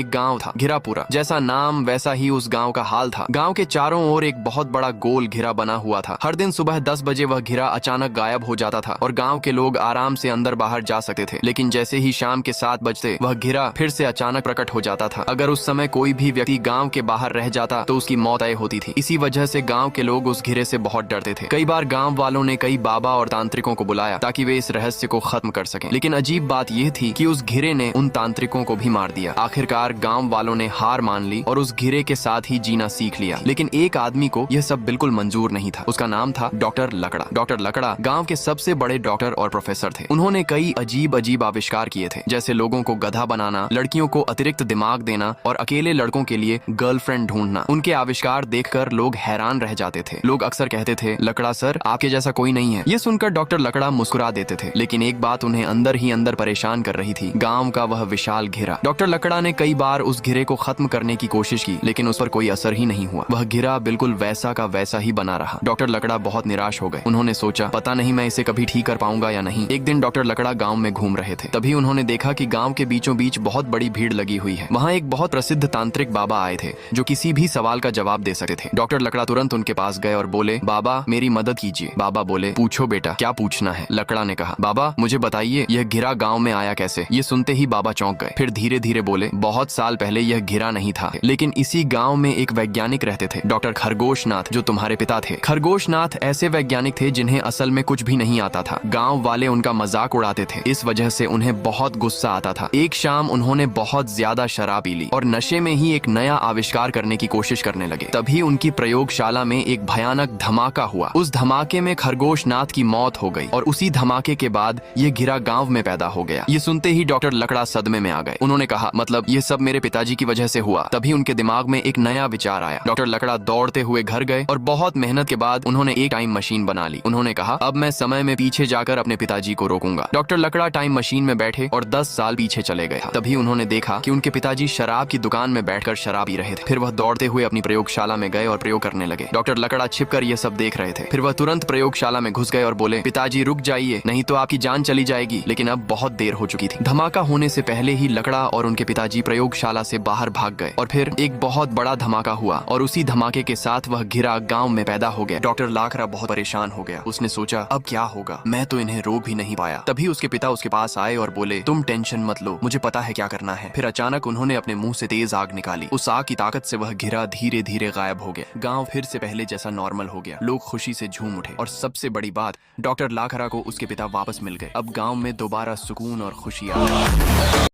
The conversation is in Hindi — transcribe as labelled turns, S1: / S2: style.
S1: एक गांव था, घिरा पूरा। जैसा नाम वैसा ही उस गांव का हाल था। गांव के चारों ओर एक बहुत बड़ा गोल घिरा बना हुआ था। हर दिन सुबह 10 बजे वह घिरा अचानक गायब हो जाता था और गांव के लोग आराम से अंदर बाहर जा सकते थे। लेकिन जैसे ही शाम के 7 बजते वह घिरा फिर से अचानक प्रकट हो जाता था। अगर उस समय कोई भी व्यक्ति गाँव के बाहर रह जाता तो उसकी मौत तय होती थी। इसी वजह से गाँव के लोग उस घिरे से बहुत डरते थे। कई बार गाँव वालों ने कई बाबा और तांत्रिकों को बुलाया ताकि वे इस रहस्य को खत्म कर सकें। लेकिन अजीब बात यह थी कि उस घिरे ने उन तांत्रिकों को भी मार दिया। आखिरकार गांव वालों ने हार मान ली और उस घिरे के साथ ही जीना सीख लिया। लेकिन एक आदमी को यह सब बिल्कुल मंजूर नहीं था। उसका नाम था डॉक्टर लकड़ा। डॉक्टर लकड़ा गांव के सबसे बड़े डॉक्टर और प्रोफेसर थे। उन्होंने कई अजीब अजीब आविष्कार किए थे, जैसे लोगों को गधा बनाना, लड़कियों को अतिरिक्त दिमाग देना और अकेले लड़कों के लिए गर्लफ्रेंड ढूंढना। उनके आविष्कार देखकर लोग हैरान रह जाते थे। लोग अक्सर कहते थे, लकड़ा सर, आपके जैसा कोई नहीं है। ये सुनकर डॉक्टर लकड़ा मुस्कुरा देते थे। लेकिन एक बात उन्हें अंदर ही अंदर परेशान कर रही थी, गांव का वह विशाल घिरा। डॉक्टर लकड़ा ने कई बार उस घिरे को खत्म करने की कोशिश की, लेकिन उस पर कोई असर ही नहीं हुआ। वह घिरा बिल्कुल वैसा का वैसा ही बना रहा। डॉक्टर लकड़ा बहुत निराश हो गए। उन्होंने सोचा, पता नहीं मैं इसे कभी ठीक कर पाऊंगा या नहीं। एक दिन डॉक्टर लकड़ा गांव में घूम रहे थे। तभी उन्होंने देखा कि गांव के बीचों बीच बहुत बड़ी भीड़ लगी हुई है। वहां एक बहुत प्रसिद्ध तांत्रिक बाबा आए थे जो किसी भी सवाल का जवाब दे सकते थे। डॉक्टर लकड़ा तुरंत उनके पास गए और बोले, बाबा मेरी मदद कीजिए। बाबा बोले, पूछो बेटा, क्या पूछना है? लकड़ा ने कहा, बाबा मुझे बताइए यह घिरा गांव में आया कैसे? ये सुनते ही बाबा चौंक गए। फिर धीरे धीरे बोले, बहुत साल पहले यह घिरा नहीं था, लेकिन इसी गांव में एक वैज्ञानिक रहते थे, डॉक्टर खरगोशनाथ, जो तुम्हारे पिता थे। खरगोशनाथ ऐसे वैज्ञानिक थे जिन्हें असल में कुछ भी नहीं आता था। गांव वाले उनका मजाक उड़ाते थे। इस वजह से उन्हें बहुत गुस्सा आता था। एक शाम उन्होंने बहुत ज्यादा शराब पी ली और नशे में ही एक नया आविष्कार करने की कोशिश करने लगे। तभी उनकी प्रयोगशाला में एक भयानक धमाका हुआ। उस धमाके में खरगोशनाथ की मौत हो गई और उसी धमाके के बाद ये घिरा गांव में पैदा हो गया। ये सुनते ही डॉक्टर लकड़ा सदमे में आ गए। उन्होंने कहा, मतलब ये सब मेरे पिताजी की वजह से हुआ? तभी उनके दिमाग में एक नया विचार आया। डॉक्टर लकड़ा दौड़ते हुए घर गए और बहुत मेहनत के बाद उन्होंने एक टाइम मशीन बना ली। उन्होंने कहा, अब मैं समय में पीछे जाकर अपने पिताजी को रोकूंगा। डॉक्टर लकड़ा टाइम मशीन में बैठे और 10 साल पीछे चले गए। तभी उन्होंने देखा कि उनके पिताजी शराब की दुकान में बैठकर शराब पी रहे थे। फिर वह दौड़ते हुए अपनी प्रयोगशाला में गए और प्रयोग करने लगे। डॉक्टर लकड़ा छिपकर यह सब देख रहे थे। फिर वह तुरंत प्रयोगशाला में घुस गए और बोले, पिताजी रुक जाइए, नहीं तो आपकी जान चली जाएगी। लेकिन अब बहुत देर हो चुकी थी। धमाका होने से पहले ही लकड़ा और उनके पिताजी प्रयोगशाला से बाहर भाग गए और फिर एक बहुत बड़ा धमाका हुआ और उसी धमाके के साथ वह घिरा गांव में पैदा हो गया। डॉक्टर लाखरा बहुत परेशान हो गया। उसने सोचा, अब क्या होगा? मैं तो इन्हें रोक भी नहीं पाया। तभी उसके पिता उसके पास आए और बोले, तुम टेंशन मत लो, मुझे पता है क्या करना है। फिर अचानक उन्होंने अपने मुंह से तेज आग निकाली। उस आग की ताकत से वह घिरा धीरे धीरे गायब हो गया। गांव फिर से पहले जैसा नॉर्मल हो गया। लोग खुशी से झूम उठे और सबसे बड़ी बात, डॉक्टर लाखरा को उसके पिता वापस मिल गए। अब गांव में दोबारा सुकून और खुशी आ गई।